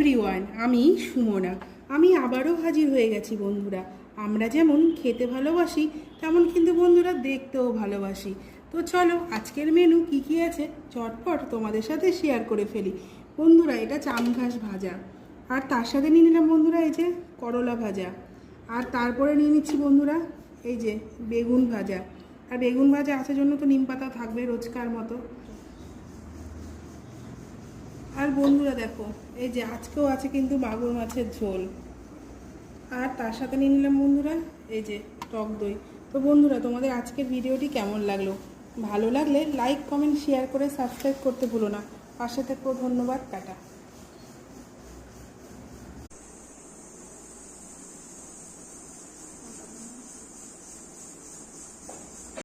Everyone, আমি সুমনা। আমি আবারও হাজির হয়ে গেছি বন্ধুরা। আমরা যেমন খেতে ভালোবাসি তেমন কিন্তু বন্ধুরা দেখতেও ভালোবাসি। তো চলো আজকের মেনু কি কি আছে চটপট তোমাদের সাথে শেয়ার করে ফেলি। বন্ধুরা, এটা চামঘাস ভাজা, আর তার সাথে নিয়ে নিলাম বন্ধুরা এই যে করলা ভাজা, আর তারপরে নিয়ে নিচ্ছি বন্ধুরা এই যে বেগুন ভাজা। আর বেগুন ভাজা আসার জন্য তো নিম পাতা থাকবে রোজকার মতো। আর বন্ধুরা দেখো, এই যে আজকেও আছে কিন্তু মাগুর মাছের ঝোল, আর তার সাথে নিয়ে নিলাম বন্ধুরা এই যে টক দই। তো বন্ধুরা, তোমাদের আজকের ভিডিওটি কেমন লাগলো? ভালো লাগলে লাইক, কমেন্ট, শেয়ার করে সাবস্ক্রাইব করতে ভুলো না। পাশে থেকেও ধন্যবাদ, টাটা।